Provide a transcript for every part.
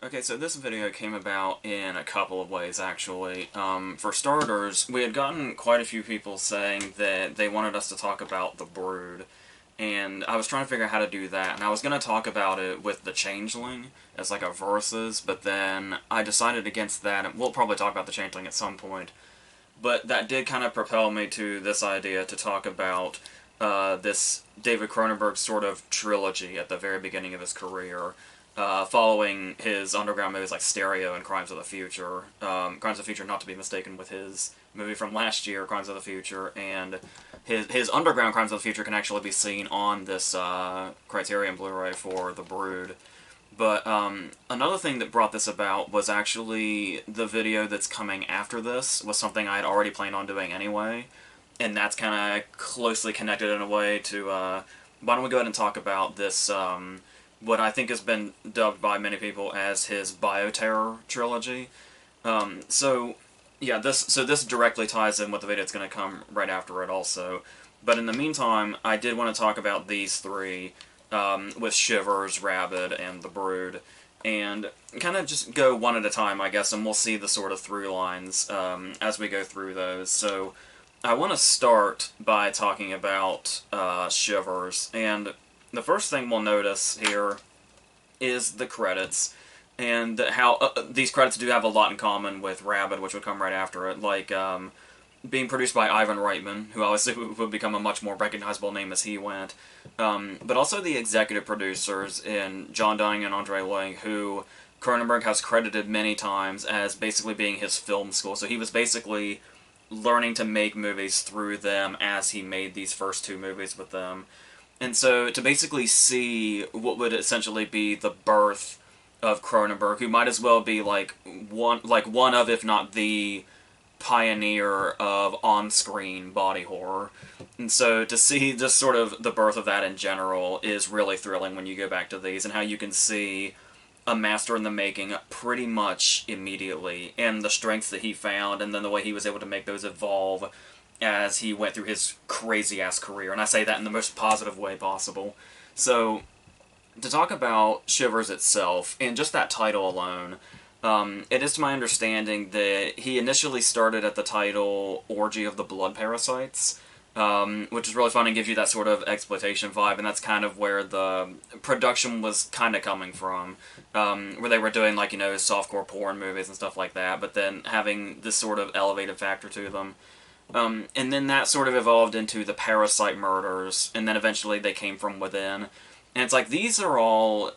Okay, so this video came about in a couple of ways, actually. For starters, we had gotten quite a few people saying that they wanted us to talk about The Brood, and I was trying to figure out how to do that, and I was going to talk about it with The Changeling as like a versus, but then I decided against that, and we'll probably talk about The Changeling at some point. But that did kind of propel me to this idea to talk about this David Cronenberg sort of trilogy at the very beginning of his career, following his underground movies like Stereo and Crimes of the Future. Crimes of the Future not to be mistaken with his movie from last year, Crimes of the Future, and his underground Crimes of the Future can actually be seen on this Criterion Blu-ray for The Brood. But another thing that brought this about was actually the video that's coming after this was something I had already planned on doing anyway, and that's kind of closely connected in a way to, why don't we go ahead and talk about this, what I think has been dubbed by many people as his bioterror trilogy. This directly ties in with the video that's going to come right after it also. But in the meantime, I did want to talk about these three, with Shivers, Rabid, and The Brood, and kind of just go one at a time, I guess, and we'll see the sort of through lines as we go through those. So I want to start by talking about Shivers, and the first thing we'll notice here is the credits, and how these credits do have a lot in common with Rabid, which would come right after it, like being produced by Ivan Reitman, who obviously would become a much more recognizable name as he went, but also the executive producers in John Dunning and Andre Lang, who Cronenberg has credited many times as basically being his film school. So he was basically learning to make movies through them as he made these first two movies with them. And so to basically see what would essentially be the birth of Cronenberg, who might as well be like one of, if not the pioneer of on-screen body horror. And so to see just sort of the birth of that in general is really thrilling when you go back to these, and how you can see a master in the making pretty much immediately, and the strengths that he found, and then the way he was able to make those evolve as he went through his crazy-ass career. And I say that in the most positive way possible. So, to talk about Shivers itself, and just that title alone, it is to my understanding that he initially started at the title Orgy of the Blood Parasites, which is really fun and gives you that sort of exploitation vibe, and that's kind of where the production was kind of coming from, where they were doing, like, softcore porn movies and stuff like that, but then having this sort of elevated factor to them. And then that sort of evolved into the Parasite Murders, and then eventually they came from within. And it's like, these are all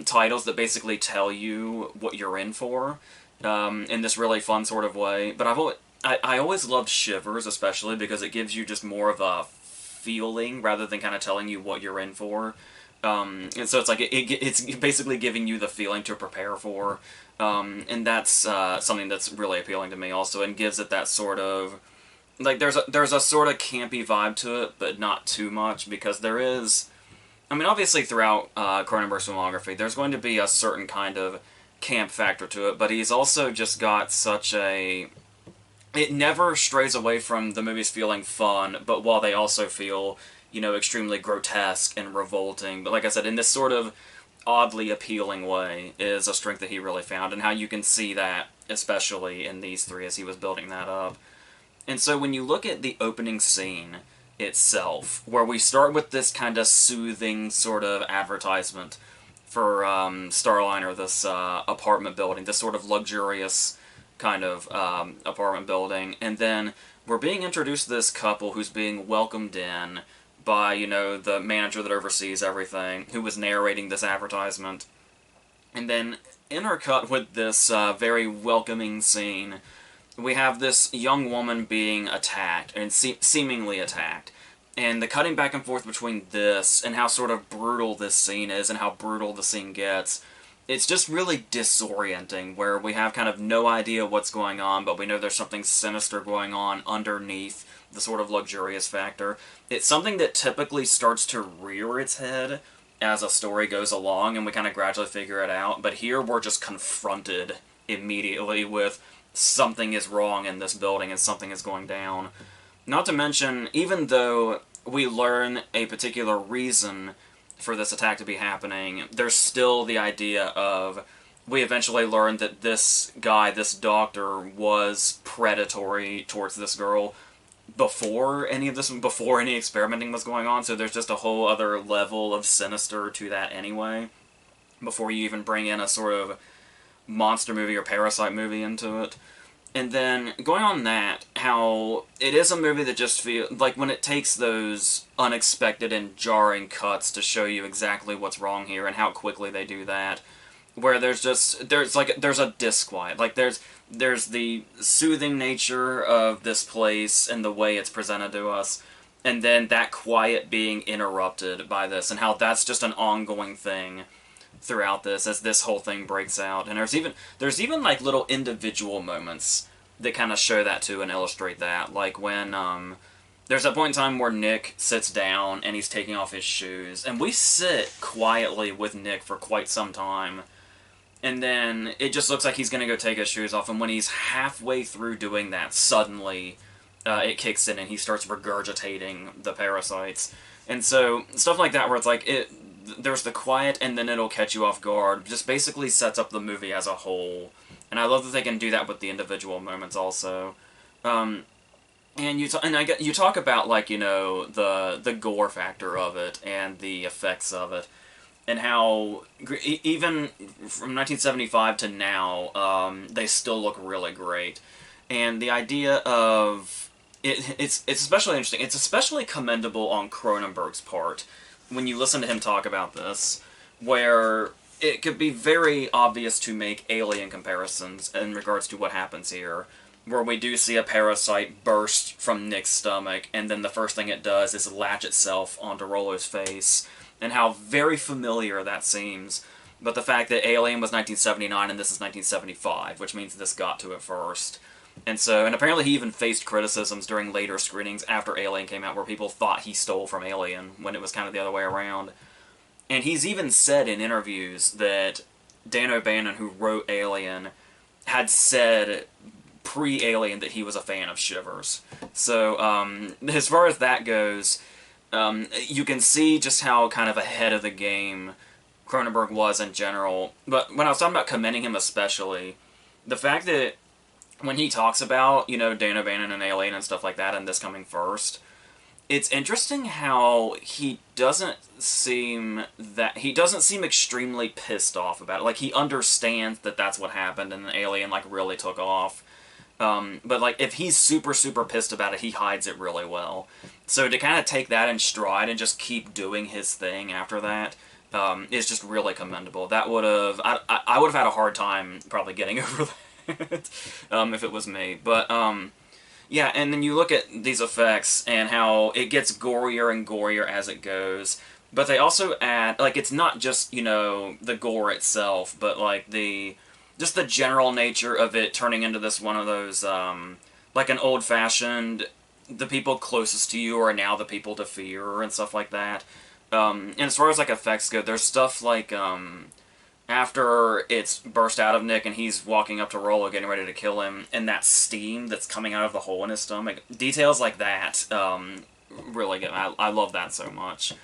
titles that basically tell you what you're in for, in this really fun sort of way. But I always loved Shivers, especially, because it gives you just more of a feeling, rather than kind of telling you what you're in for. And so it's like, it's basically giving you the feeling to prepare for. And that's something that's really appealing to me also, and gives it that sort of, like, there's a sort of campy vibe to it, but not too much, because there is, I mean, obviously throughout Cronenberg's filmography, there's going to be a certain kind of camp factor to it, but he's also just got such a, it never strays away from the movies feeling fun, but while they also feel, extremely grotesque and revolting. But like I said, in this sort of oddly appealing way is a strength that he really found, and how you can see that, especially in these three, as he was building that up. And so when you look at the opening scene itself, where we start with this kind of soothing sort of advertisement for Starliner, this apartment building, this sort of luxurious kind of apartment building, and then we're being introduced to this couple who's being welcomed in by, the manager that oversees everything, who was narrating this advertisement. And then intercut with this very welcoming scene, we have this young woman being attacked, and seemingly attacked. And the cutting back and forth between this, and how sort of brutal this scene is, and how brutal the scene gets, it's just really disorienting, where we have kind of no idea what's going on, but we know there's something sinister going on underneath the sort of luxurious factor. It's something that typically starts to rear its head as a story goes along, and we kind of gradually figure it out, but here we're just confronted immediately with something is wrong in this building, and something is going down. Not to mention, even though we learn a particular reason for this attack to be happening, there's still the idea of we eventually learn that this guy, this doctor, was predatory towards this girl before before any experimenting was going on, so there's just a whole other level of sinister to that anyway, before you even bring in a sort of monster movie or parasite movie into it. And then, going on that, how it is a movie that just feels like when it takes those unexpected and jarring cuts to show you exactly what's wrong here and how quickly they do that, where there's a disquiet. Like, there's the soothing nature of this place and the way it's presented to us, and then that quiet being interrupted by this, and how that's just an ongoing thing throughout this as this whole thing breaks out. And there's even like little individual moments that kind of show that too and illustrate that. Like when there's a point in time where Nick sits down and he's taking off his shoes, and we sit quietly with Nick for quite some time. And then it just looks like he's going to go take his shoes off, and when he's halfway through doing that, suddenly it kicks in and he starts regurgitating the parasites. And so, stuff like that where it's like, there's the quiet and then it'll catch you off guard, just basically sets up the movie as a whole. And I love that they can do that with the individual moments also. And you talk about, like, you know, the gore factor of it and the effects of it, and how even from 1975 to now, they still look really great. And the idea of it's especially interesting. It's especially commendable on Cronenberg's part when you listen to him talk about this, where it could be very obvious to make Alien comparisons in regards to what happens here, where we do see a parasite burst from Nick's stomach, and then the first thing it does is latch itself onto Rollo's face, and how very familiar that seems. But the fact that Alien was 1979 and this is 1975, which means this got to it first. And apparently he even faced criticisms during later screenings after Alien came out, where people thought he stole from Alien, when it was kind of the other way around. And he's even said in interviews that Dan O'Bannon, who wrote Alien, had said pre-Alien that he was a fan of Shivers. So, as far as that goes, you can see just how kind of ahead of the game Cronenberg was in general. But when I was talking about commending him especially, the fact that when he talks about, you know, Dan O'Bannon and Alien and stuff like that, and this coming first, it's interesting how he doesn't seem extremely pissed off about it. Like, he understands that that's what happened and Alien, like, really took off. But, like, if he's super, super pissed about it, he hides it really well. So to kind of take that in stride and just keep doing his thing after that is just really commendable. That would have... I would have had a hard time probably getting over that if it was me. But, yeah, and then you look at these effects and how it gets gorier and gorier as it goes. But they also add... Like, it's not just, you know, the gore itself, but, like, just the general nature of it turning into this one of those, like an old-fashioned, the people closest to you are now the people to fear, and stuff like that. And as far as, like, effects go, there's stuff like, after it's burst out of Nick and he's walking up to Rollo getting ready to kill him, and that steam that's coming out of the hole in his stomach, details like that, really good. I love that so much.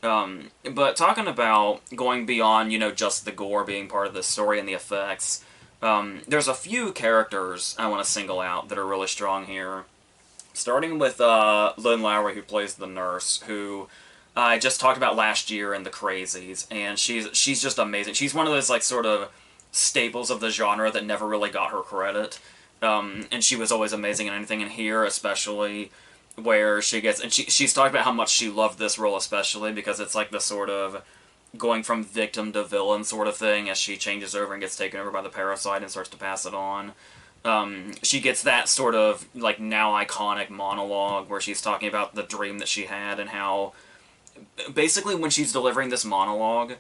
But talking about going beyond, you know, just the gore being part of the story and the effects, there's a few characters I want to single out that are really strong here. Starting with Lynn Lowry, who plays the nurse, who I just talked about last year in The Crazies, and she's just amazing. She's one of those, like, sort of staples of the genre that never really got her credit, and she was always amazing in anything, and here especially, where she gets... And she's talked about how much she loved this role especially, because it's like the sort of going from victim to villain sort of thing as she changes over and gets taken over by the parasite and starts to pass it on. She gets that sort of, like, now iconic monologue where she's talking about the dream that she had and how, basically, when she's delivering this monologue,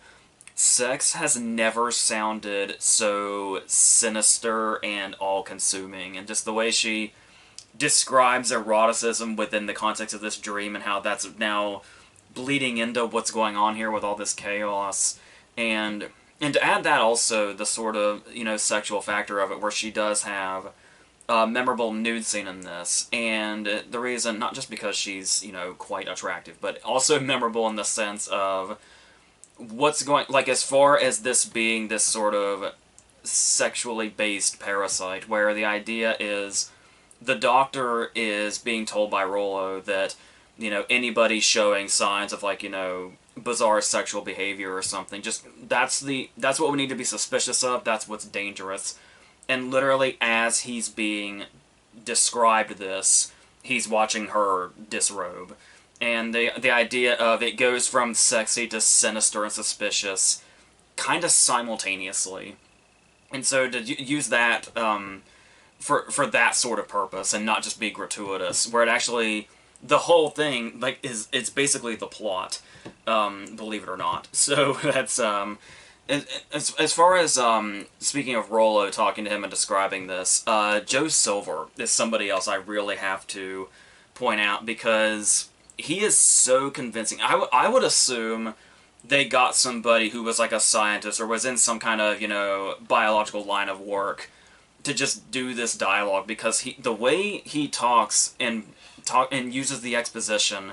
sex has never sounded so sinister and all-consuming, and just the way she describes eroticism within the context of this dream and how that's now bleeding into what's going on here with all this chaos, and to add that also, the sort of, you know, sexual factor of it, where she does have a memorable nude scene in this, and the reason, not just because she's, you know, quite attractive, but also memorable in the sense of what's going, like, as far as this being this sort of sexually based parasite, where the idea is the doctor is being told by Rollo that, anybody showing signs of, like, bizarre sexual behavior or something, just, that's what we need to be suspicious of, that's what's dangerous. And literally, as he's being described this, he's watching her disrobe. And the idea of it goes from sexy to sinister and suspicious kind of simultaneously. And so to use that for that sort of purpose and not just be gratuitous, where it actually, the whole thing, like, it's basically the plot, believe it or not. So that's as far as speaking of Rollo, talking to him and describing this, Joe Silver is somebody else I really have to point out, because he is so convincing. I would assume they got somebody who was like a scientist or was in some kind of, biological line of work to just do this dialogue, because the way he talks and uses the exposition,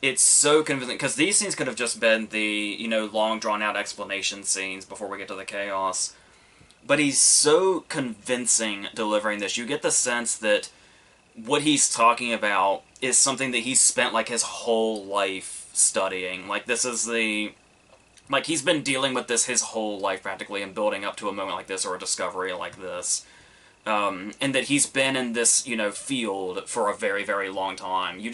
it's so convincing, because these scenes could have just been the, long drawn-out explanation scenes before we get to the chaos. But he's so convincing delivering this. You get the sense that what he's talking about is something that he's spent, like, his whole life studying. Like, this is he's been dealing with this his whole life, practically, and building up to a moment like this, or a discovery like this. And that he's been in this, field for a very, very long time. You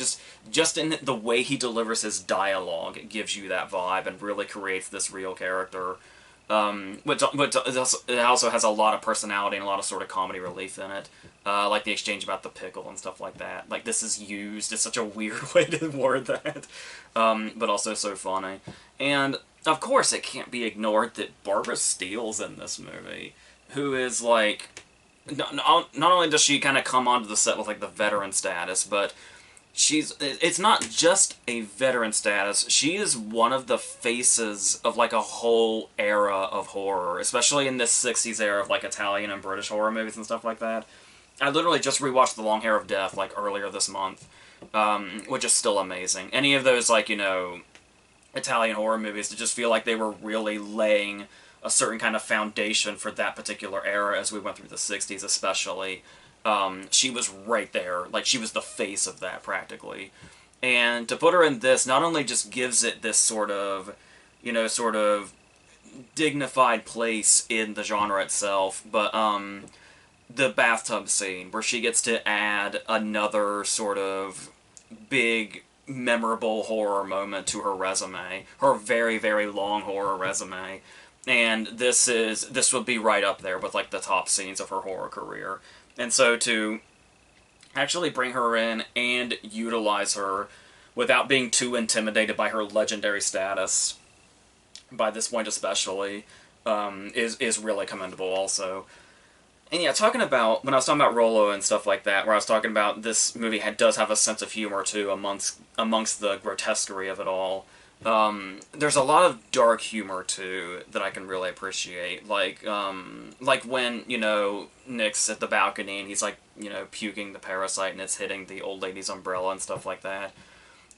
just in the way he delivers his dialogue, it gives you that vibe and really creates this real character. But it also has a lot of personality and a lot of sort of comedy relief in it. Like the exchange about the pickle and stuff like that. Like, this is used. It's such a weird way to word that. But also so funny. And, of course, it can't be ignored that Barbara Steele's in this movie, who is, like, not only does she kind of come onto the set with, like, the veteran status, but it's not just a veteran status, she is one of the faces of, like, a whole era of horror, especially in this 60s era of, like, Italian and British horror movies and stuff like that. I literally just rewatched The Long Hair of Death, like, earlier this month, which is still amazing. Any of those, like, Italian horror movies to just feel like they were really laying a certain kind of foundation for that particular era as we went through the 60s especially. She was right there. Like, she was the face of that, practically. And to put her in this not only just gives it this sort of dignified place in the genre itself, but the bathtub scene, where she gets to add another sort of big, memorable horror moment to her resume. Her very, very long horror resume. And this would be right up there with, like, the top scenes of her horror career. And so to actually bring her in and utilize her without being too intimidated by her legendary status, by this point especially, is really commendable also. And yeah, when I was talking about Rollo and stuff like that, where I was talking about this movie does have a sense of humor too amongst the grotesquerie of it all. There's a lot of dark humor too that I can really appreciate, like when Nick's at the balcony and he's like puking the parasite and it's hitting the old lady's umbrella and stuff like that,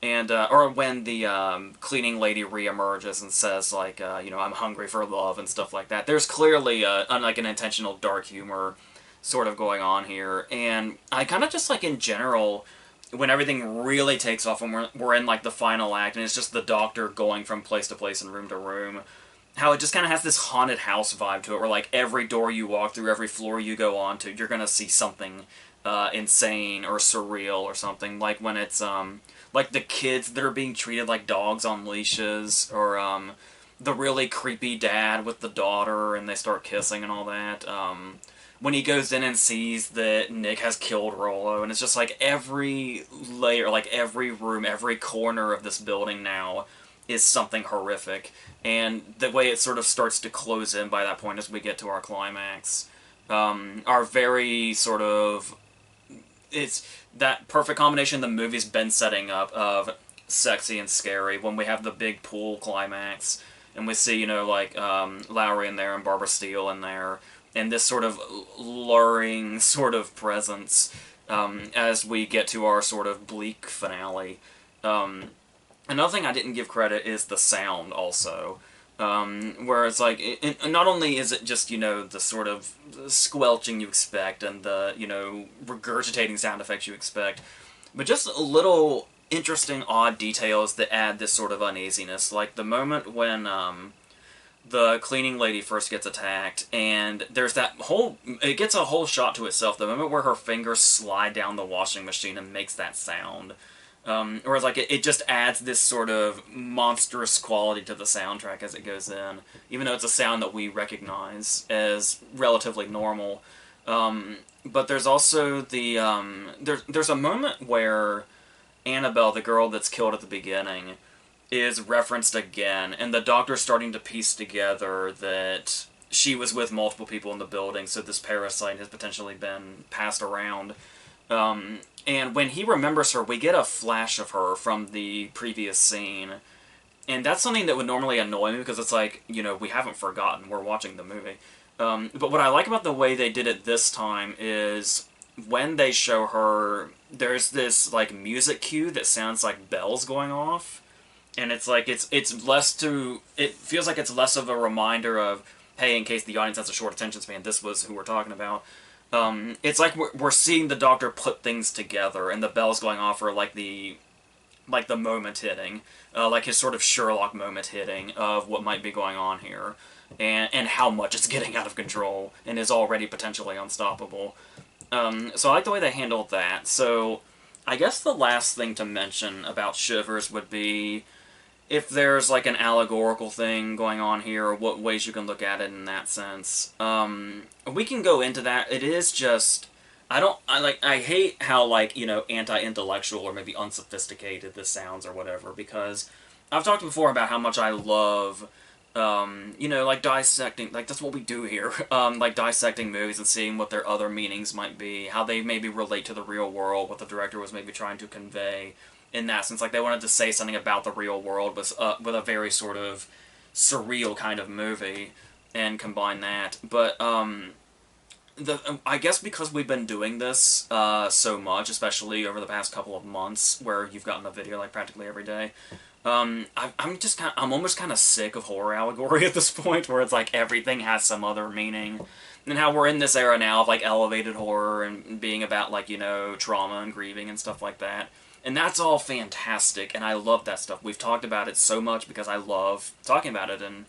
and or when the cleaning lady reemerges and says like I'm hungry for love and stuff like that. There's clearly like an intentional dark humor sort of going on here, and I kind of just like in general, when everything really takes off and we're in, like, the final act, and it's just the doctor going from place to place and room to room, how it just kind of has this haunted house vibe to it, where, like, every door you walk through, every floor you go onto, you're gonna see something insane or surreal or something, like when it's, like, the kids that are being treated like dogs on leashes, or, the really creepy dad with the daughter, and they start kissing and all that, when he goes in and sees that Nick has killed Rollo, and it's just like every layer, like every room, every corner of this building now is something horrific. And the way it sort of starts to close in by that point as we get to our climax are very sort of... It's that perfect combination the movie's been setting up of sexy and scary when we have the big pool climax, and we see, Lowry in there and Barbara Steele in there, and this sort of luring sort of presence as we get to our sort of bleak finale. Another thing I didn't give credit is the sound also. Where it's like, not only is it just, the sort of squelching you expect and the, regurgitating sound effects you expect, but just little interesting, odd details that add this sort of uneasiness. Like the moment when the cleaning lady first gets attacked, and there's it gets a whole shot to itself. The moment where her fingers slide down the washing machine and makes that sound. Whereas, like, it just adds this sort of monstrous quality to the soundtrack as it goes in, even though it's a sound that we recognize as relatively normal. But there's also there's a moment where Annabelle, the girl that's killed at the beginning, is referenced again, and the doctor's starting to piece together that she was with multiple people in the building, so this parasite has potentially been passed around. And when he remembers her, we get a flash of her from the previous scene. And that's something that would normally annoy me, because it's like, we haven't forgotten, we're watching the movie. But what I like about the way they did it this time is, when they show her, there's this, like, music cue that sounds like bells going off. And it's like, it feels like it's less of a reminder of, hey, in case the audience has a short attention span, this was who we're talking about. It's like we're seeing the Doctor put things together, and the bells going off are like the moment hitting, like his sort of Sherlock moment hitting of what might be going on here, and how much it's getting out of control and is already potentially unstoppable. So I like the way they handled that. So I guess the last thing to mention about Shivers would be if there's like an allegorical thing going on here, or what ways you can look at it in that sense. We can go into that. It is just, I hate how, like, anti-intellectual or maybe unsophisticated this sounds or whatever, because I've talked before about how much I love, like dissecting, like that's what we do here, like dissecting movies and seeing what their other meanings might be, how they maybe relate to the real world, what the director was maybe trying to convey. In that sense, like they wanted to say something about the real world with a very sort of surreal kind of movie and combine that. But I guess because we've been doing this so much, especially over the past couple of months, where you've gotten a video like practically every day, I'm almost kind of sick of horror allegory at this point, where it's like everything has some other meaning. And how we're in this era now of like elevated horror and being about like trauma and grieving and stuff like that. And that's all fantastic, and I love that stuff. We've talked about it so much because I love talking about it and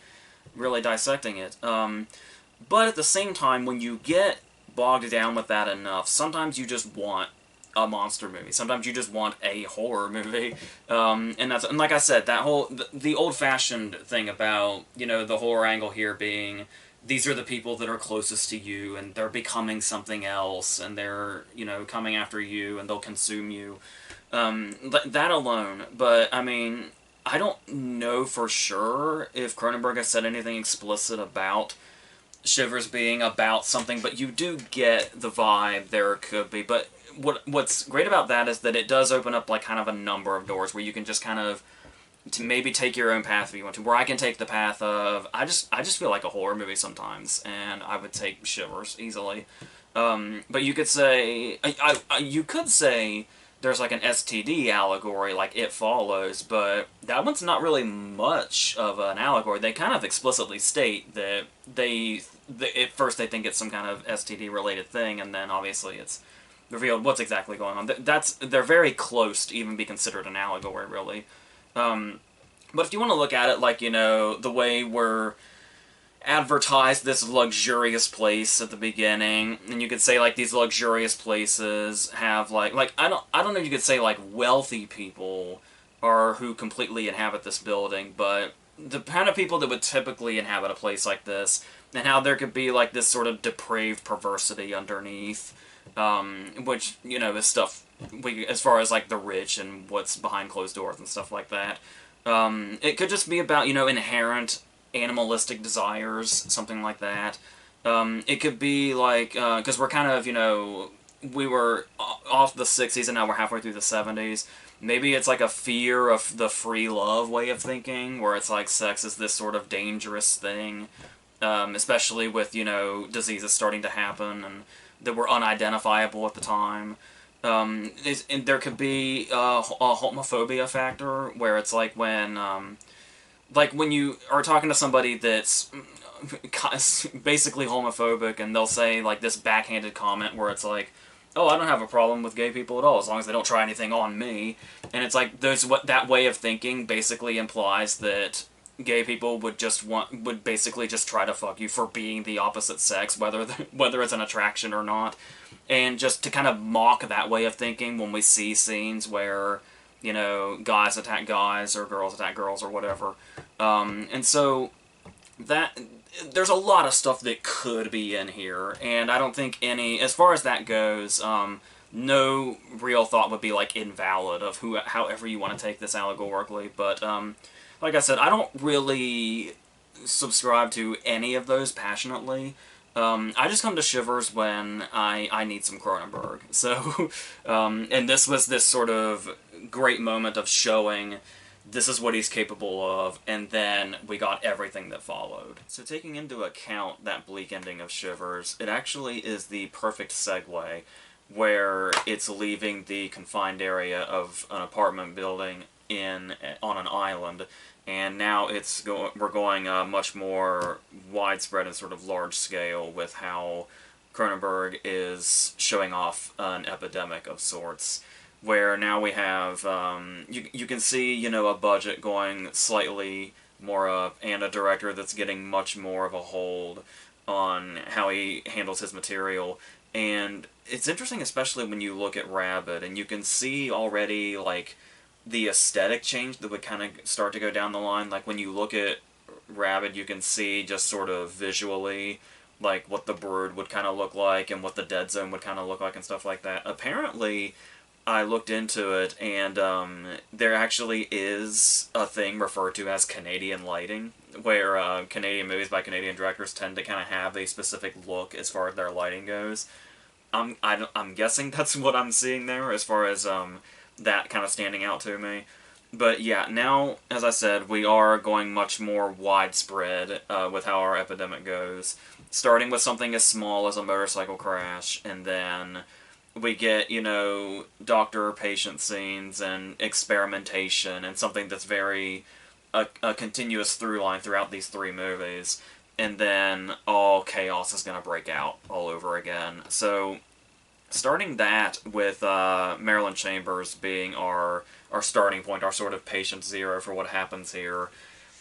really dissecting it. But at the same time, when you get bogged down with that enough, sometimes you just want a monster movie. Sometimes you just want a horror movie. And like I said, that whole the old-fashioned thing about the horror angle here being, these are the people that are closest to you, and they're becoming something else, and they're coming after you, and they'll consume you. That alone, but I mean, I don't know for sure if Cronenberg has said anything explicit about Shivers being about something, but you do get the vibe there could be. But what's great about that is that it does open up like kind of a number of doors where you can just kind of to maybe take your own path if you want to. Where I can take the path of I just feel like a horror movie sometimes, and I would take Shivers easily. But you could say you could say there's like an STD allegory, like It Follows, but that one's not really much of an allegory. They kind of explicitly state that at first they think it's some kind of STD-related thing, and then obviously it's revealed what's exactly going on. They're very close to even be considered an allegory, really. But if you want to look at it like, the way we're advertise this luxurious place at the beginning, and you could say like these luxurious places have like I don't know if you could say like wealthy people are who completely inhabit this building, but the kind of people that would typically inhabit a place like this, and how there could be like this sort of depraved perversity underneath, which is stuff as far as like the rich and what's behind closed doors and stuff like that. It could just be about inherent animalistic desires, something like that. It could be like, because we're kind of, we were off the 60s and now we're halfway through the 70s. Maybe it's like a fear of the free love way of thinking, where it's like sex is this sort of dangerous thing, especially with, diseases starting to happen and that were unidentifiable at the time. And there could be a homophobia factor, where it's like when like when you are talking to somebody that's basically homophobic, and they'll say like this backhanded comment where it's like, "Oh, I don't have a problem with gay people at all as long as they don't try anything on me," and it's like that way of thinking basically implies that gay people would basically just try to fuck you for being the opposite sex, whether it's an attraction or not, and just to kind of mock that way of thinking when we see scenes where, you know, guys attack guys or girls attack girls or whatever. And so that there's a lot of stuff that could be in here, and I don't think any, as far as that goes, no real thought would be like invalid of however you want to take this allegorically. But like I said, I don't really subscribe to any of those passionately. I just come to Shivers when I need some Cronenberg. So, and this was this sort of great moment of showing this is what he's capable of, and then we got everything that followed. So taking into account that bleak ending of Shivers, it actually is the perfect segue where it's leaving the confined area of an apartment building on an island, and now we're going much more widespread and sort of large scale with how Cronenberg is showing off an epidemic of sorts, where now we have, you can see, you know, a budget going slightly more up, and a director that's getting much more of a hold on how he handles his material. And it's interesting, especially when you look at Rabid, and you can see already, like, the aesthetic change that would kind of start to go down the line. Like, when you look at Rabid, you can see just sort of visually, like, what the Brood would kind of look like, and what the Dead Zone would kind of look like, and stuff like that. Apparently, I looked into it, and there actually is a thing referred to as Canadian lighting, where Canadian movies by Canadian directors tend to kind of have a specific look as far as their lighting goes. I'm guessing that's what I'm seeing there, as far as that kind of standing out to me. But yeah, now, as I said, we are going much more widespread with how our epidemic goes, starting with something as small as a motorcycle crash, and then we get, you know, doctor-patient scenes and experimentation, and something that's very a continuous through line throughout these three movies, and then all chaos is going to break out all over again. So, starting that with Marilyn Chambers being our starting point, our sort of patient zero for what happens here,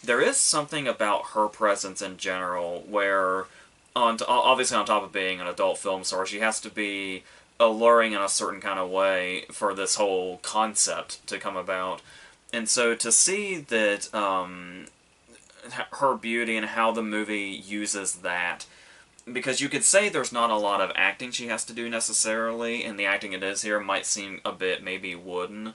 there is something about her presence in general where, obviously on top of being an adult film star, she has to be alluring in a certain kind of way for this whole concept to come about. And so to see that her beauty and how the movie uses that, because you could say there's not a lot of acting she has to do necessarily, and the acting it is here might seem a bit maybe wooden,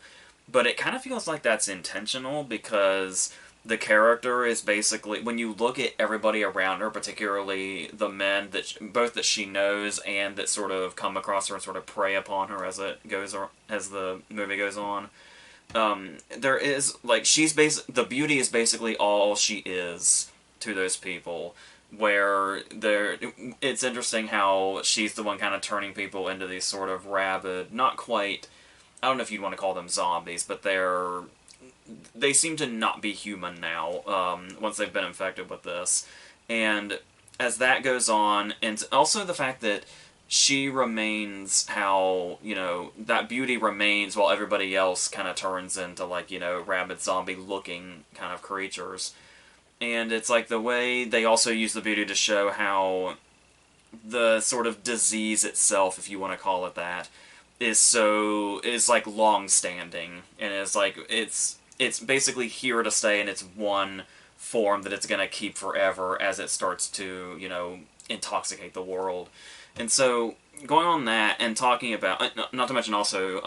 but it kind of feels like that's intentional, because the character is basically, when you look at everybody around her, particularly the men both that she knows and that sort of come across her and sort of prey upon her as the movie goes on, there is, like, the beauty is basically all she is to those people, where it's interesting how she's the one kind of turning people into these sort of rabid, not quite, I don't know if you'd want to call them zombies, but they seem to not be human now, once they've been infected with this. And as that goes on, and also the fact that she remains how, you know, that beauty remains while everybody else kind of turns into, like, you know, rabid zombie-looking kind of creatures. And it's like the way they also use the beauty to show how the sort of disease itself, if you want to call it that, is like long-standing, and it's basically here to stay, and it's one form that it's going to keep forever as it starts to, you know, intoxicate the world. And so, going on that, and talking about, not to mention also,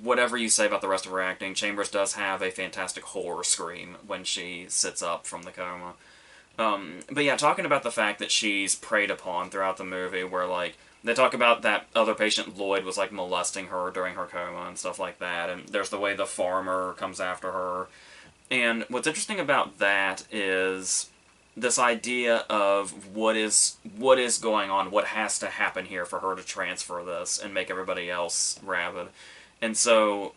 whatever you say about the rest of her acting, Chambers does have a fantastic horror scream when she sits up from the coma. But yeah, talking about the fact that she's preyed upon throughout the movie, where, like, they talk about that other patient, Lloyd, was, like, molesting her during her coma and stuff like that, and there's the way the farmer comes after her. And what's interesting about that is this idea of what is going on, what has to happen here for her to transfer this and make everybody else rabid. And so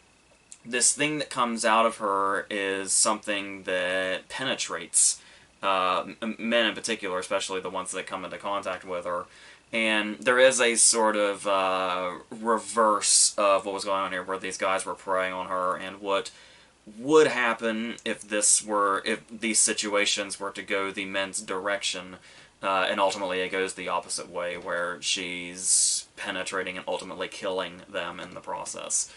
this thing that comes out of her is something that penetrates men in particular, especially the ones that come into contact with her. And there is a sort of reverse of what was going on here, where these guys were preying on her, and what would happen if these situations were to go the men's direction, and ultimately it goes the opposite way, where she's penetrating and ultimately killing them in the process,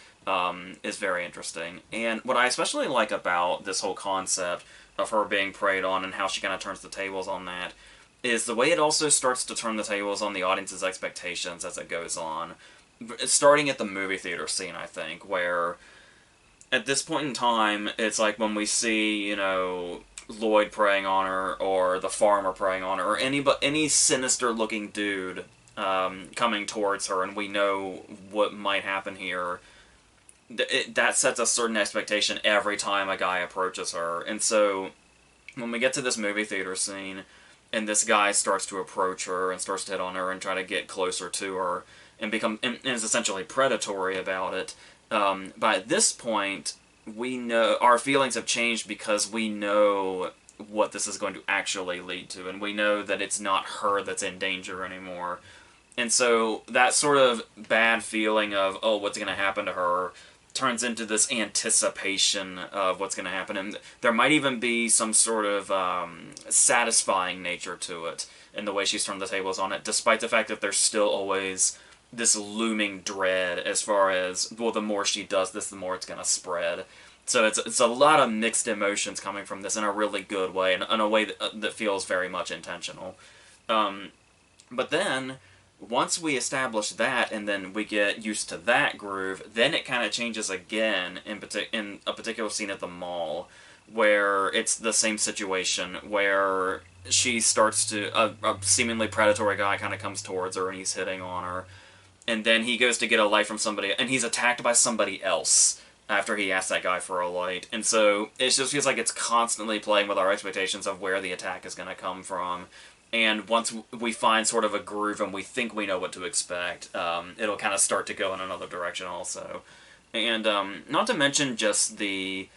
is very interesting. And what I especially like about this whole concept of her being preyed on and how she kind of turns the tables on that is the way it also starts to turn the tables on the audience's expectations as it goes on. Starting at the movie theater scene, I think, where at this point in time, it's like when we see, Lloyd preying on her, or the farmer preying on her, or any sinister-looking dude coming towards her, and we know what might happen here, that sets a certain expectation every time a guy approaches her. And so, when we get to this movie theater scene, and this guy starts to approach her and starts to hit on her and try to get closer to her and is essentially predatory about it. But at this point, we know our feelings have changed because we know what this is going to actually lead to, and we know that it's not her that's in danger anymore. And so that sort of bad feeling of, oh, what's going to happen to her, turns into this anticipation of what's going to happen, and there might even be some sort of satisfying nature to it in the way she's turned the tables on it, despite the fact that there's still always this looming dread as far as, well, the more she does this, the more it's going to spread. So it's a lot of mixed emotions coming from this in a really good way, and in a way that feels very much intentional. But then, once we establish that, and then we get used to that groove, then it kind of changes again in a particular scene at the mall, where it's the same situation, where she starts to, a seemingly predatory guy kind of comes towards her, and he's hitting on her, and then he goes to get a light from somebody, and he's attacked by somebody else after he asks that guy for a light. And so it just feels like it's constantly playing with our expectations of where the attack is going to come from. And once we find sort of a groove and we think we know what to expect, it'll kind of start to go in another direction also. And not to mention just the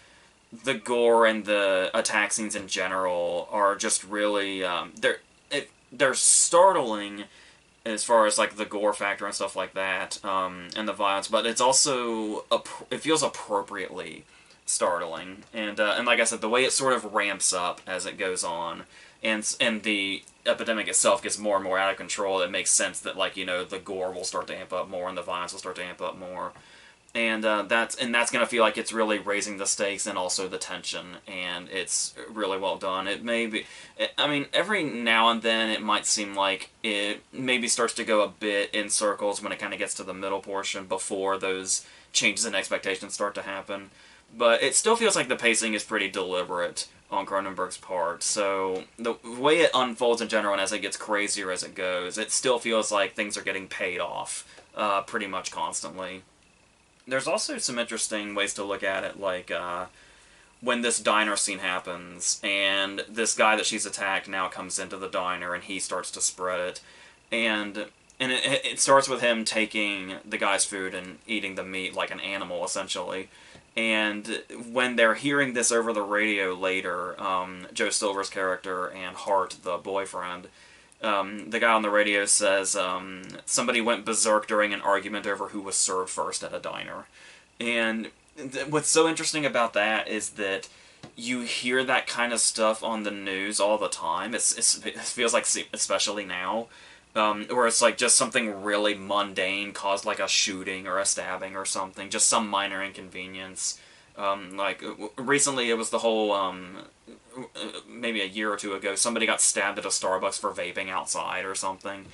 gore and the attack scenes in general are just really they're startling as far as like the gore factor and stuff like that, and the violence, but it's also it feels appropriately startling, and like I said, the way it sort of ramps up as it goes on, and the epidemic itself gets more and more out of control. It makes sense that, like, the gore will start to amp up more and the violence will start to amp up more, and that's going to feel like it's really raising the stakes and also the tension, and it's really well done. It may be, I mean, every now and then it might seem like it maybe starts to go a bit in circles when it kind of gets to the middle portion before those changes in expectations start to happen, but it still feels like the pacing is pretty deliberate on Cronenberg's part. So the way it unfolds in general, and as it gets crazier as it goes, it still feels like things are getting paid off pretty much constantly. There's also some interesting ways to look at it, like when this diner scene happens, and this guy that she's attacked now comes into the diner, and he starts to spread it, and it starts with him taking the guy's food and eating the meat like an animal, essentially. And when they're hearing this over the radio later, Joe Silver's character and Hart, the boyfriend, the guy on the radio says somebody went berserk during an argument over who was served first at a diner. And what's so interesting about that is that you hear that kind of stuff on the news all the time. It feels like, especially now, where it's like just something really mundane caused like a shooting or a stabbing or something, just some minor inconvenience. Like recently it was the whole, maybe a year or two ago, somebody got stabbed at a Starbucks for vaping outside or something.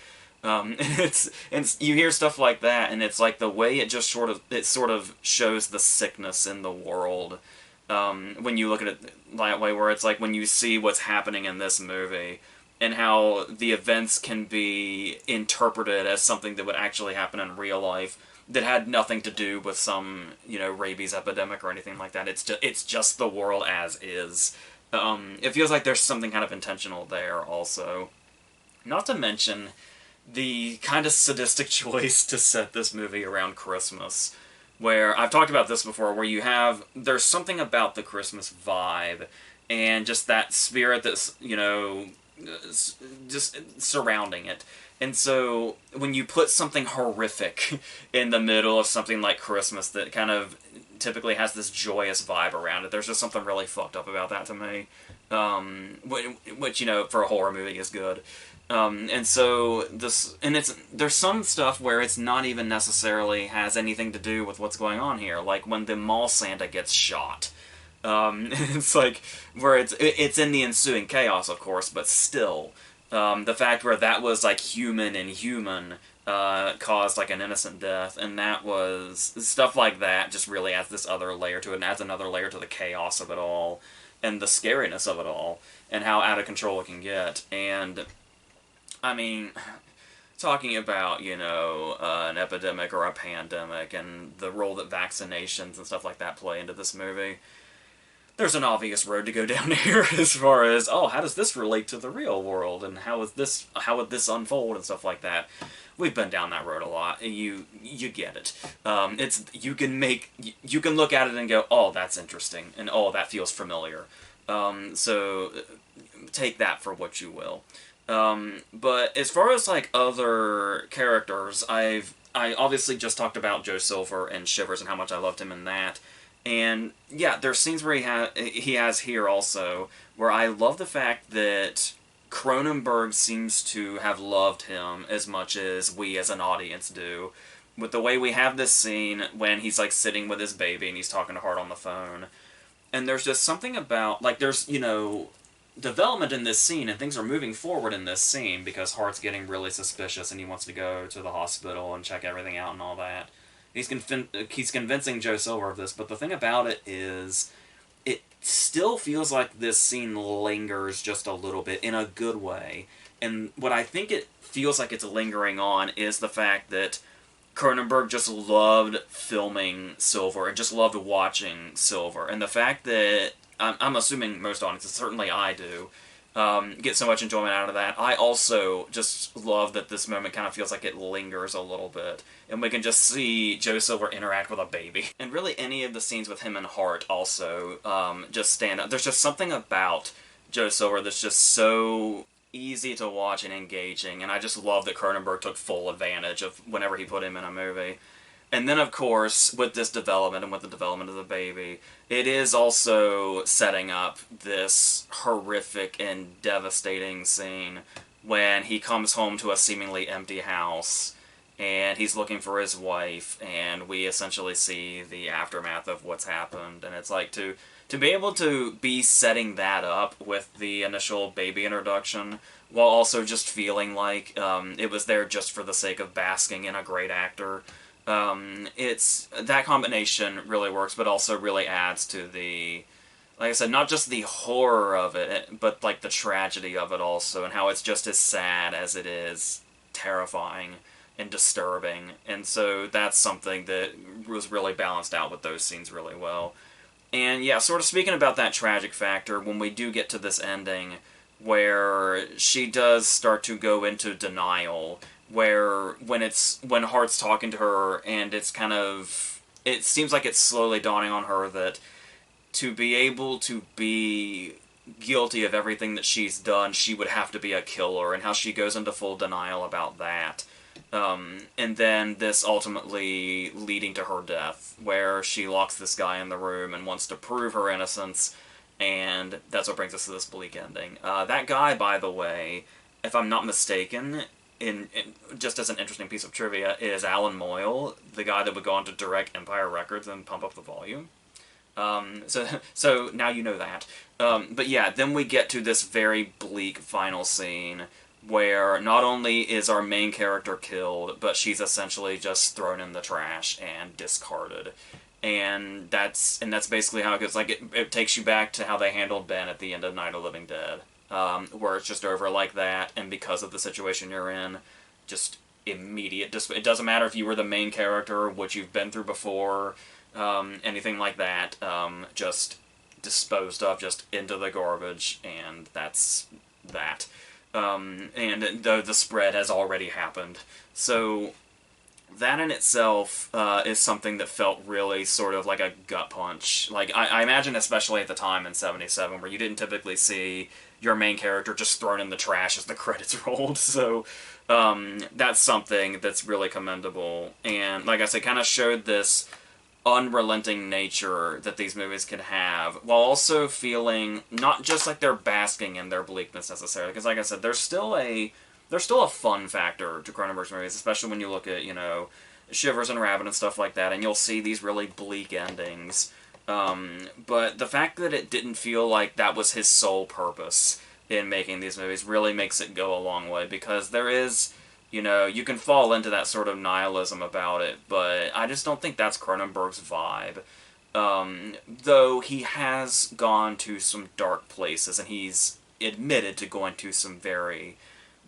And you hear stuff like that, and it's like the way it just sort of shows the sickness in the world. When you look at it that way, where it's like when you see what's happening in this movie, and how the events can be interpreted as something that would actually happen in real life that had nothing to do with some, rabies epidemic or anything like that. It's just the world as is. It feels like there's something kind of intentional there also. Not to mention the kind of sadistic choice to set this movie around Christmas, where I've talked about this before, where there's something about the Christmas vibe and just that spirit that's, just surrounding it. And so when you put something horrific in the middle of something like Christmas that kind of typically has this joyous vibe around it, there's just something really fucked up about that to me. Which, for a horror movie is good. And so there's some stuff where it's not even necessarily has anything to do with what's going on here, like when the mall Santa gets shot. It's like where it's in the ensuing chaos, of course, but still, the fact where that was like human and human caused like an innocent death, and that was stuff like that just really adds this other layer to it, and adds another layer to the chaos of it all, and the scariness of it all, and how out of control it can get. And I mean, talking about, an epidemic or a pandemic and the role that vaccinations and stuff like that play into this movie, there's an obvious road to go down here as far as, how does this relate to the real world, and how would this unfold and stuff like that. We've been down that road a lot. You get it. You can look at it and go, oh, that's interesting, and oh, that feels familiar. So take that for what you will. But as far as like other characters, I obviously just talked about Joe Silver and Shivers and how much I loved him in that. And yeah, there's scenes where he has here also where I love the fact that Cronenberg seems to have loved him as much as we as an audience do. With the way we have this scene when he's like sitting with his baby and he's talking to Hart on the phone. And there's just something about, like, there's, development in this scene, and things are moving forward in this scene because Hart's getting really suspicious and he wants to go to the hospital and check everything out and all that. He's convincing Joe Silver of this, but the thing about it is it still feels like this scene lingers just a little bit in a good way. And what I think it feels like it's lingering on is the fact that Cronenberg just loved filming Silver and just loved watching Silver. And the fact that, I'm assuming most audiences, certainly I do, get so much enjoyment out of that. I also just love that this moment kind of feels like it lingers a little bit. And we can just see Joe Silver interact with a baby. And really any of the scenes with him and Hart also just stand out. There's just something about Joe Silver that's just so easy to watch and engaging, and I just love that Cronenberg took full advantage of whenever he put him in a movie. And then, of course, with this development and with the development of the baby, it is also setting up this horrific and devastating scene when he comes home to a seemingly empty house, and he's looking for his wife, and we essentially see the aftermath of what's happened. And it's like, to be able to be setting that up with the initial baby introduction, while also just feeling like it was there just for the sake of basking in a great actor, that combination really works, but also really adds to the, like I said, not just the horror of it, but like the tragedy of it also, and how it's just as sad as it is terrifying and disturbing. And so that's something that was really balanced out with those scenes really well. And yeah, sort of speaking about that tragic factor, when we do get to this ending, where she does start to go into denial, where when Hart's talking to her, and it seems like it's slowly dawning on her that to be able to be guilty of everything that she's done, she would have to be a killer, and how she goes into full denial about that. And then this ultimately leading to her death, where she locks this guy in the room and wants to prove her innocence, and that's what brings us to this bleak ending. That guy, by the way, if I'm not mistaken, just as an interesting piece of trivia, is Alan Moyle, the guy that would go on to direct Empire Records and Pump Up the Volume. So now you know that. But yeah, then we get to this very bleak final scene where not only is our main character killed, but she's essentially just thrown in the trash and discarded. And that's basically how it goes. Like, it takes you back to how they handled Ben at the end of Night of the Living Dead, where it's just over like that, and because of the situation you're in, just immediate. It doesn't matter if you were the main character, what you've been through before, anything like that, just disposed of, just into the garbage, and that's that. And the spread has already happened. So that in itself is something that felt really sort of like a gut punch. Like, I imagine especially at the time in 77, where you didn't typically see your main character just thrown in the trash as the credits rolled. So that's something that's really commendable. And like I said, kind of showed this unrelenting nature that these movies can have, while also feeling not just like they're basking in their bleakness necessarily. Because like I said, there's still a fun factor to Cronenberg's movies, especially when you look at, Shivers and Rabid and stuff like that, and you'll see these really bleak endings. But the fact that it didn't feel like that was his sole purpose in making these movies really makes it go a long way, because there is, you can fall into that sort of nihilism about it, but I just don't think that's Cronenberg's vibe. Though he has gone to some dark places, and he's admitted to going to some very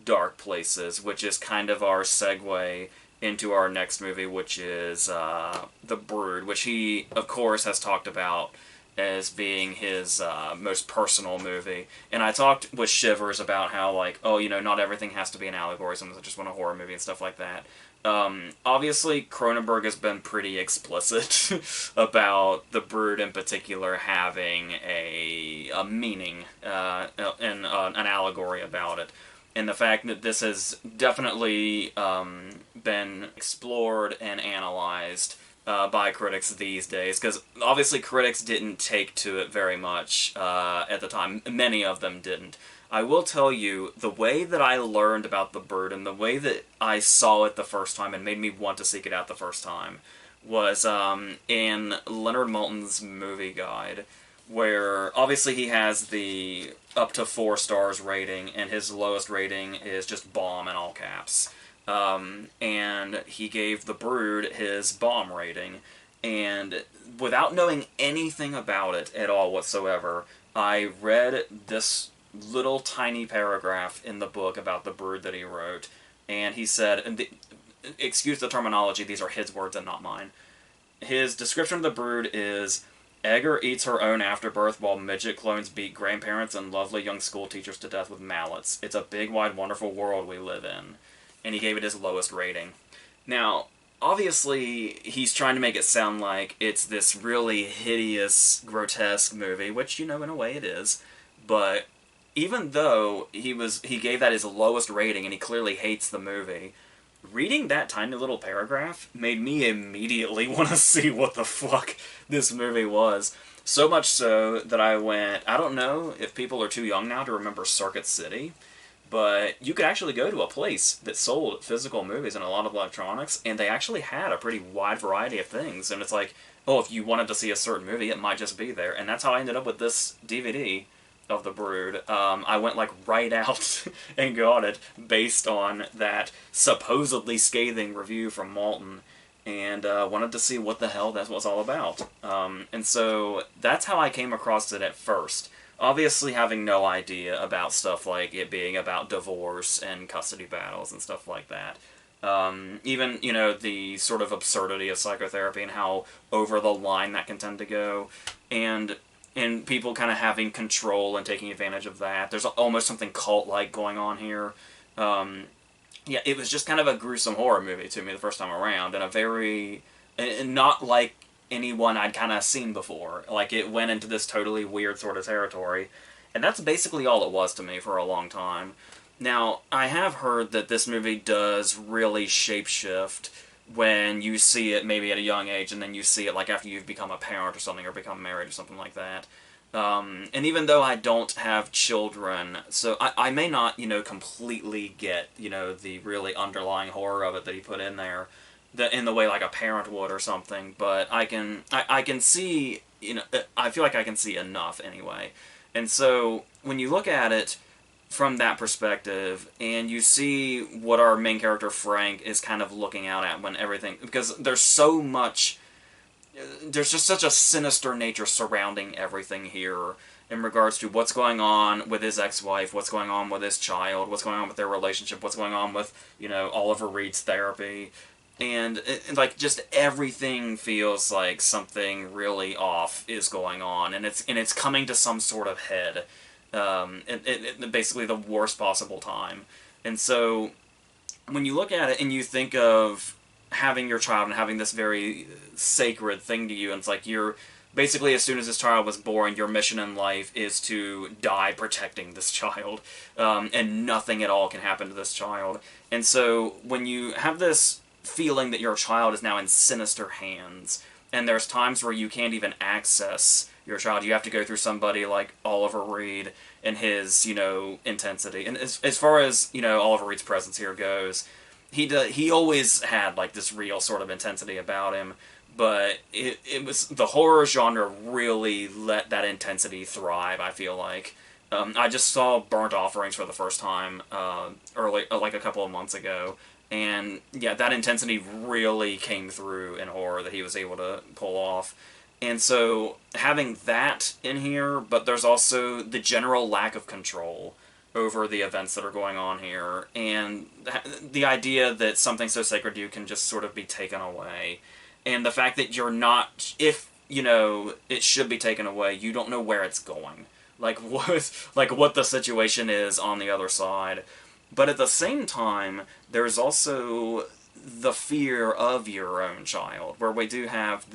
dark places, which is kind of our segue into our next movie, which is The Brood, which he, of course, has talked about as being his most personal movie. And I talked with Shivers about how, like, not everything has to be an allegory, sometimes I just want a horror movie and stuff like that. Obviously, Cronenberg has been pretty explicit about The Brood in particular having a meaning and an allegory about it. And the fact that this has definitely been explored and analyzed by critics these days, because obviously critics didn't take to it very much at the time. Many of them didn't. I will tell you, the way that I learned about The Brood and the way that I saw it the first time and made me want to seek it out the first time was in Leonard Maltin's movie guide, where obviously he has the up to 4 stars rating, and his lowest rating is just bomb in all caps. And he gave The Brood his bomb rating, and without knowing anything about it at all whatsoever, I read this little tiny paragraph in the book about The Brood that he wrote, and he said, excuse the terminology, these are his words and not mine. His description of The Brood is: Egger eats her own afterbirth while midget clones beat grandparents and lovely young school teachers to death with mallets. It's a big, wide, wonderful world we live in. And he gave it his lowest rating. Now, obviously, he's trying to make it sound like it's this really hideous, grotesque movie, which, in a way it is. But even though he gave that his lowest rating and he clearly hates the movie, reading that tiny little paragraph made me immediately want to see what the fuck this movie was. So much so that I don't know if people are too young now to remember Circuit City, but you could actually go to a place that sold physical movies and a lot of electronics, and they actually had a pretty wide variety of things. And it's like, if you wanted to see a certain movie, it might just be there. And that's how I ended up with this DVD of The Brood. I went right out and got it based on that supposedly scathing review from Maltin, and wanted to see what the hell that was all about. And so that's how I came across it at first. Obviously having no idea about stuff like it being about divorce and custody battles and stuff like that. Even, the sort of absurdity of psychotherapy and how over the line that can tend to go. And people kind of having control and taking advantage of that. There's almost something cult-like going on here. Yeah, it was just kind of a gruesome horror movie to me the first time around, and not like anyone I'd kind of seen before. Like, it went into this totally weird sort of territory, and that's basically all it was to me for a long time. Now, I have heard that this movie does really shapeshift when you see it maybe at a young age, and then you see it after you've become a parent or something, or become married or something like that. And even though I don't have children, so I may not, completely get, the really underlying horror of it that he put in there, in the way a parent would or something, but I can see, I feel like I can see enough anyway. And so, when you look at it from that perspective, and you see what our main character Frank is kind of looking out at when everything, because there's just such a sinister nature surrounding everything here in regards to what's going on with his ex-wife, what's going on with his child, what's going on with their relationship, what's going on with, Oliver Reed's therapy, and just everything feels like something really off is going on, and it's coming to some sort of head, basically the worst possible time. And so when you look at it and you think of having your child and having this very sacred thing to you, and it's like you're basically, as soon as this child was born, your mission in life is to die protecting this child, and nothing at all can happen to this child. And so when you have this feeling that your child is now in sinister hands, and there's times where you can't even access your child, you have to go through somebody like Oliver Reed and his, intensity. And as far as, Oliver Reed's presence here goes, he always had like this real sort of intensity about him, but it was the horror genre really let that intensity thrive, I feel like. I just saw Burnt Offerings for the first time early, like a couple of months ago, and yeah, that intensity really came through in horror that he was able to pull off. And so having that in here, but there's also the general lack of control over the events that are going on here, and the idea that something so sacred to you can just sort of be taken away. And the fact that you're not, if, it should be taken away, you don't know where it's going. Like what the situation is on the other side. But at the same time, there's also the fear of your own child, where we do have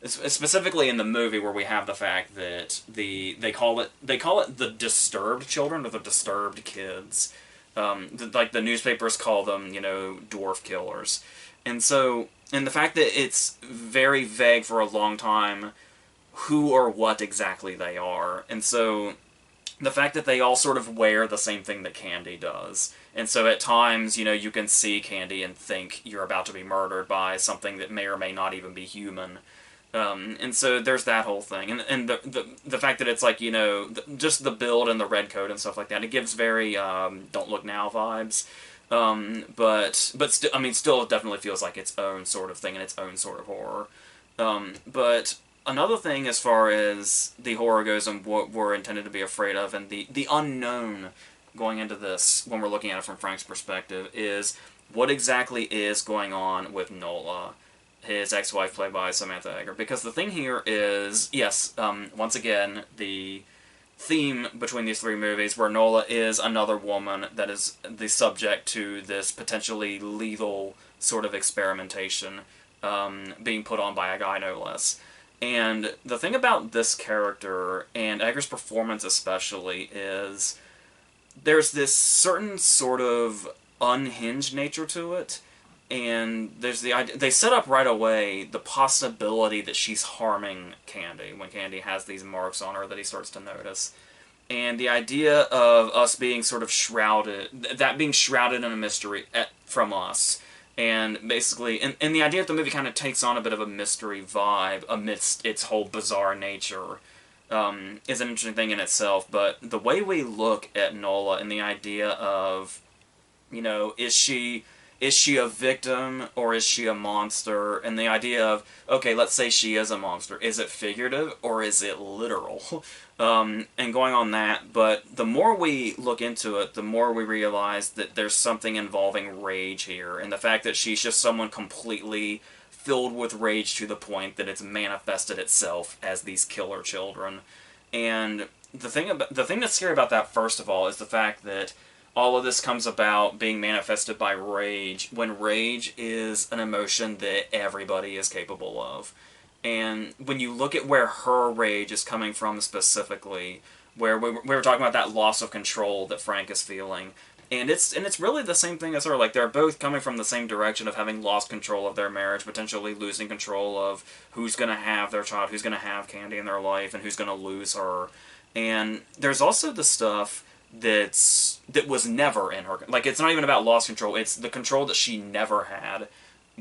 specifically in the movie, where we have the fact that they call it the disturbed children, or the disturbed kids. Like the newspapers call them, dwarf killers. And the fact that it's very vague for a long time who or what exactly they are. And so the fact that they all sort of wear the same thing that Candy does. And so at times, you can see Candy and think you're about to be murdered by something that may or may not even be human. And so there's that whole thing. And the fact that it's like, just the build and the red coat and stuff like that, it gives very Don't Look Now vibes. But still it definitely feels like its own sort of thing and its own sort of horror. But another thing as far as the horror goes and what we're intended to be afraid of, and the unknown going into this when we're looking at it from Frank's perspective, is what exactly is going on with Nola, his ex-wife played by Samantha Eggar. Because the thing here is, yes, once again, the theme between these three movies, where Nola is another woman that is the subject to this potentially lethal sort of experimentation being put on by a guy, no less. And the thing about this character, and Eggar's performance especially, is there's this certain sort of unhinged nature to it, and there's the idea, they set up right away the possibility that she's harming Candy when Candy has these marks on her that he starts to notice. And the idea of us being sort of shrouded, that being shrouded in a mystery from us. And basically, and the idea that the movie kind of takes on a bit of a mystery vibe amidst its whole bizarre nature is an interesting thing in itself. But the way we look at Nola and the idea of, is she a victim or is she a monster? And the idea of, okay, let's say she is a monster. Is it figurative or is it literal? And going on that, but the more we look into it, the more we realize that there's something involving rage here, and the fact that she's just someone completely filled with rage to the point that it's manifested itself as these killer children. And the thing that's scary about that, first of all, is the fact that all of this comes about being manifested by rage, when rage is an emotion that everybody is capable of. And when you look at where her rage is coming from specifically, where we were talking about that loss of control that Frank is feeling, and it's really the same thing as her. Like, they're both coming from the same direction of having lost control of their marriage, potentially losing control of who's going to have their child, who's going to have Candy in their life, and who's going to lose her. And there's also the stuff that was never in her. Like, it's not even about lost control, it's the control that she never had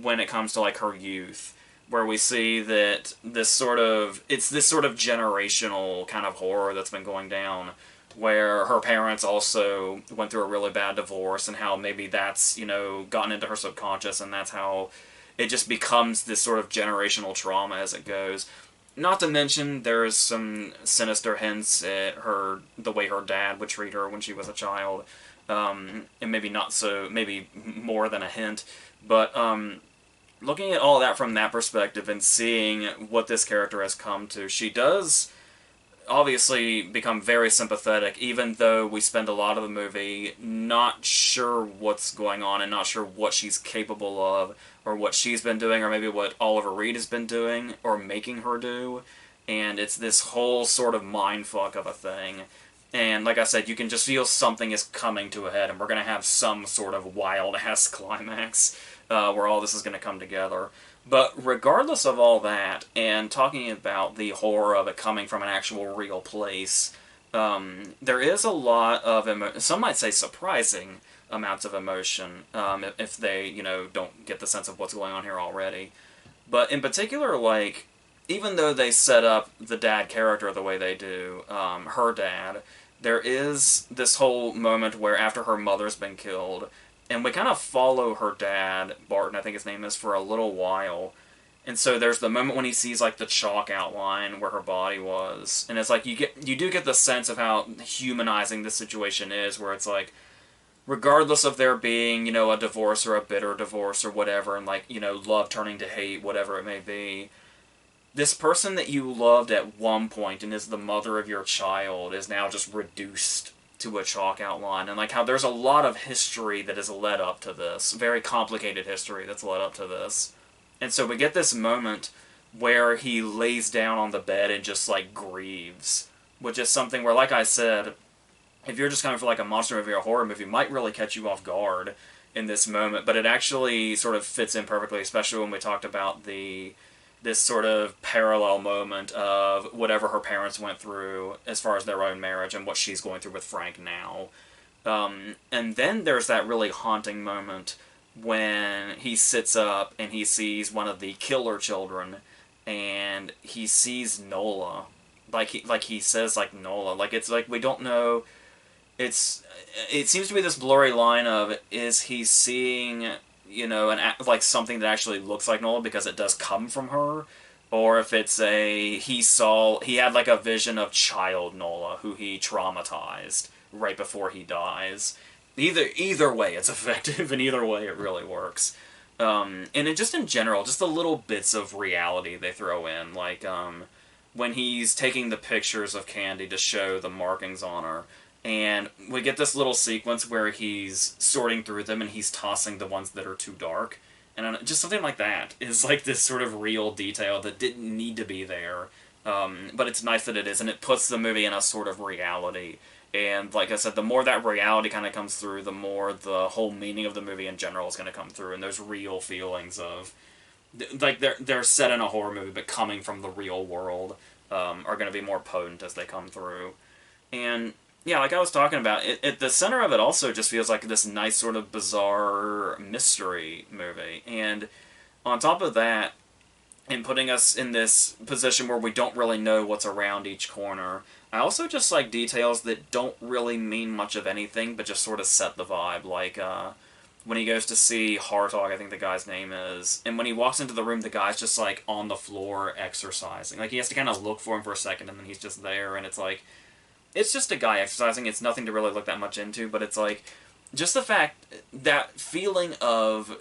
when it comes to, like, her youth, where we see that this sort of generational kind of horror that's been going down, where her parents also went through a really bad divorce, and how maybe that's, gotten into her subconscious, and that's how it just becomes this sort of generational trauma as it goes. Not to mention, there's some sinister hints at the way her dad would treat her when she was a child, and maybe more than a hint, but looking at all that from that perspective and seeing what this character has come to, she does obviously become very sympathetic, even though we spend a lot of the movie not sure what's going on and not sure what she's capable of, or what she's been doing, or maybe what Oliver Reed has been doing, or making her do. And it's this whole sort of mindfuck of a thing. And like I said, you can just feel something is coming to a head, and we're going to have some sort of wild-ass climax where all this is going to come together. But regardless of all that, and talking about the horror of it coming from an actual real place, there is a lot of, some might say surprising amounts of emotion, if they, don't get the sense of what's going on here already. But in particular, like, even though they set up the dad character the way they do, her dad, there is this whole moment where after her mother's been killed, and we kind of follow her dad, Barton, I think his name is, for a little while. And so there's the moment when he sees, like, the chalk outline where her body was. And it's like, you do get the sense of how humanizing this situation is, where it's like, regardless of there being, a divorce or a bitter divorce or whatever, and, like, love turning to hate, whatever it may be, this person that you loved at one point and is the mother of your child is now just reduced to a chalk outline, and like how there's a lot of history that has led up to this, very complicated history that's led up to this. And so we get this moment where he lays down on the bed and just like grieves, which is something where, like I said, if you're just coming for like a monster movie or a horror movie, it might really catch you off guard in this moment, but it actually sort of fits in perfectly, especially when we talked about this sort of parallel moment of whatever her parents went through as far as their own marriage and what she's going through with Frank now. And then there's that really haunting moment when he sits up and he sees one of the killer children, and he sees Nola. Like he says, like, Nola. Like, it's like we don't know. It seems to be this blurry line of, is he seeing, like something that actually looks like Nola because it does come from her, or if it's he had like a vision of child Nola who he traumatized right before he dies. Either way it's effective, and either way it really works. And it just in general, just the little bits of reality they throw in, like when he's taking the pictures of Candy to show the markings on her, and we get this little sequence where he's sorting through them and he's tossing the ones that are too dark. And just something like that is like this sort of real detail that didn't need to be there. But it's nice that it is, and it puts the movie in a sort of reality. And like I said, the more that reality kind of comes through, the more the whole meaning of the movie in general is going to come through. And those real feelings of, like, they're set in a horror movie, but coming from the real world, are going to be more potent as they come through. And yeah, like I was talking about, at the center of it also just feels like this nice sort of bizarre mystery movie. And on top of that, and putting us in this position where we don't really know what's around each corner, I also just like details that don't really mean much of anything, but just sort of set the vibe. Like, when he goes to see Hartog, I think the guy's name is, and when he walks into the room, the guy's just like on the floor exercising. Like, he has to kind of look for him for a second, and then he's just there, and it's like, it's just a guy exercising. It's nothing to really look that much into, but it's like, just the fact, that feeling of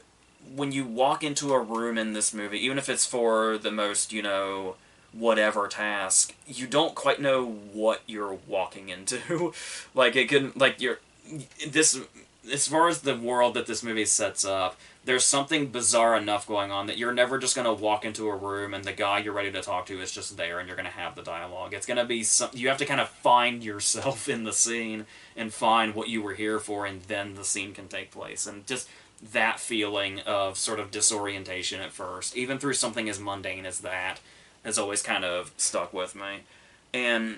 when you walk into a room in this movie, even if it's for the most, whatever task, you don't quite know what you're walking into. Like, it can, like, as far as the world that this movie sets up, there's something bizarre enough going on that you're never just going to walk into a room and the guy you're ready to talk to is just there and you're going to have the dialogue. It's going to be you have to kind of find yourself in the scene and find what you were here for, and then the scene can take place. And just that feeling of sort of disorientation at first, even through something as mundane as that, has always kind of stuck with me. And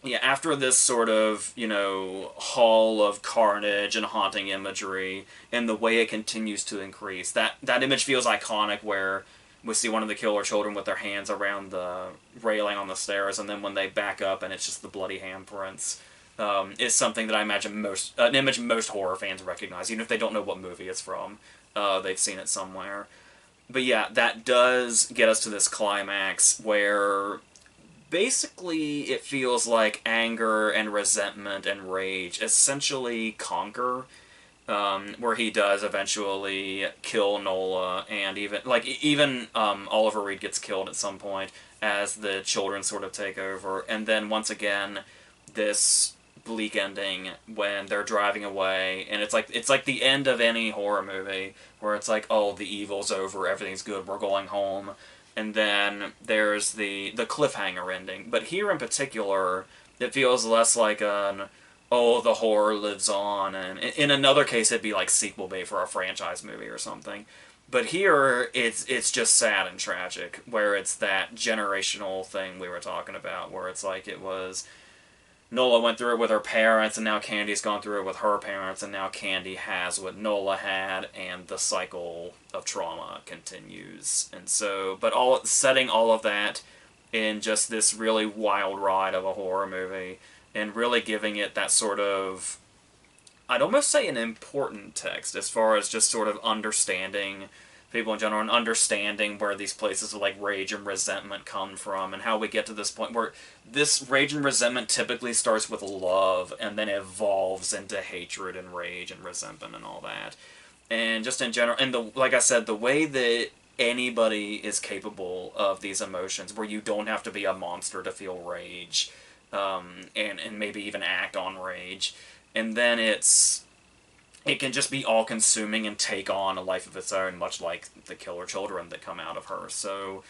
yeah, after this sort of, hall of carnage and haunting imagery, and the way it continues to increase, that image feels iconic, where we see one of the killer children with their hands around the railing on the stairs, and then when they back up and it's just the bloody handprints, is something that I imagine an image most horror fans recognize, even if they don't know what movie it's from. They've seen it somewhere. But yeah, that does get us to this climax where basically it feels like anger and resentment and rage essentially conquer, where he does eventually kill Nola, and even Oliver Reed gets killed at some point as the children sort of take over, and then once again this bleak ending when they're driving away, and it's like the end of any horror movie where it's like, oh, the evil's over, everything's good, we're going home, and then there's the cliffhanger ending. But here in particular, it feels less like an, oh, the horror lives on, and in another case it'd be like sequel bait for a franchise movie or something. But here it's just sad and tragic, where it's that generational thing we were talking about, where it's like it was Nola went through it with her parents, and now Candy's gone through it with her parents, and now Candy has what Nola had, and the cycle of trauma continues. And so, but setting all of that in just this really wild ride of a horror movie, and really giving it that sort of, I'd almost say an important text, as far as just sort of understanding people in general, and understanding where these places of like rage and resentment come from, and how we get to this point where this rage and resentment typically starts with love and then evolves into hatred and rage and resentment and all that. And just in general, and like I said, the way that anybody is capable of these emotions, where you don't have to be a monster to feel rage, and maybe even act on rage, and then it can just be all-consuming and take on a life of its own, much like the killer children that come out of her. So,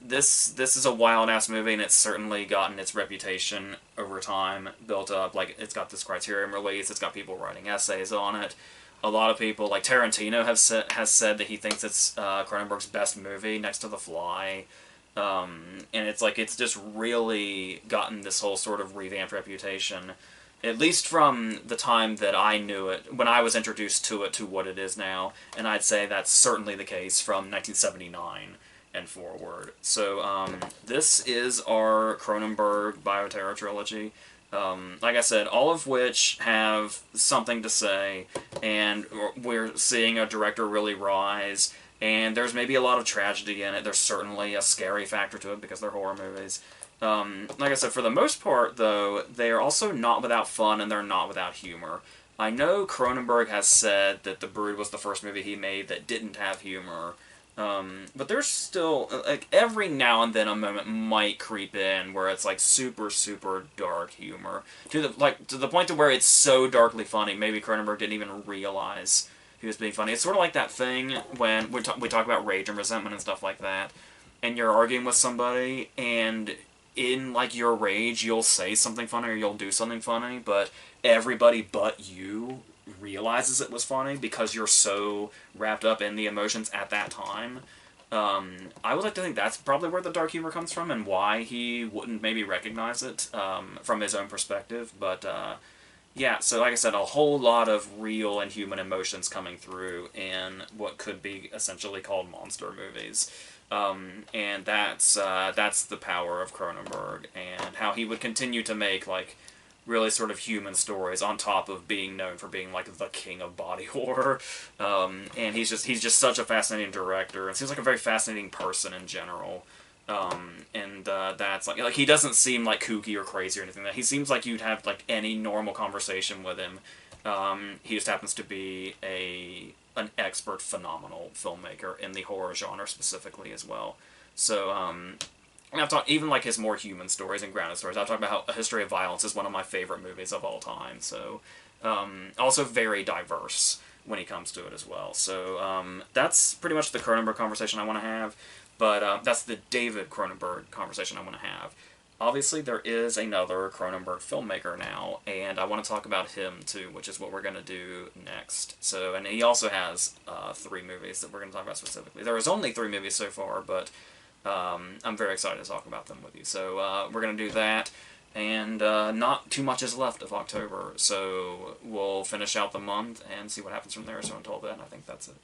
this is a wild-ass movie, and it's certainly gotten its reputation over time, built up. Like, it's got this Criterion release, it's got people writing essays on it. A lot of people, like Tarantino, has said that he thinks it's Cronenberg's best movie, next to The Fly. And it's like, it's just really gotten this whole sort of revamped reputation, at least from the time that I knew it, when I was introduced to it, to what it is now, and I'd say that's certainly the case from 1979 and forward. So, this is our Cronenberg Bioterror trilogy. Like I said, all of which have something to say, and we're seeing a director really rise, and there's maybe a lot of tragedy in it. There's certainly a scary factor to it, because they're horror movies. Like I said, for the most part, though, they are also not without fun, and they're not without humor. I know Cronenberg has said that The Brood was the first movie he made that didn't have humor, but there's still, like, every now and then a moment might creep in where it's, like, super, super dark humor, to the point to where it's so darkly funny, maybe Cronenberg didn't even realize he was being funny. It's sort of like that thing when we talk about rage and resentment and stuff like that, and you're arguing with somebody, and in, like, your rage, you'll say something funny or you'll do something funny, but everybody but you realizes it was funny because you're so wrapped up in the emotions at that time. I would like to think that's probably where the dark humor comes from, and why he wouldn't maybe recognize it from his own perspective. But yeah, so like I said, a whole lot of real and human emotions coming through in what could be essentially called monster movies. And that's the power of Cronenberg, and how he would continue to make, like, really sort of human stories on top of being known for being, like, the king of body horror. And he's just such a fascinating director, and seems like a very fascinating person in general. And that's like he doesn't seem like kooky or crazy or anything. He seems like you'd have, like, any normal conversation with him. He just happens to be an expert, phenomenal filmmaker in the horror genre specifically as well. So, and I've talked, even like his more human stories and grounded stories, I've talked about how A History of Violence is one of my favorite movies of all time. So, also very diverse when he comes to it as well. So, that's pretty much the Cronenberg conversation I want to have, but that's the David Cronenberg conversation I want to have. Obviously, there is another Cronenberg filmmaker now, and I want to talk about him too, which is what we're going to do next. So, and he also has 3 movies that we're going to talk about specifically. There is only 3 movies so far, but I'm very excited to talk about them with you. So, we're going to do that, and not too much is left of October, so we'll finish out the month and see what happens from there. So until then, I think that's it.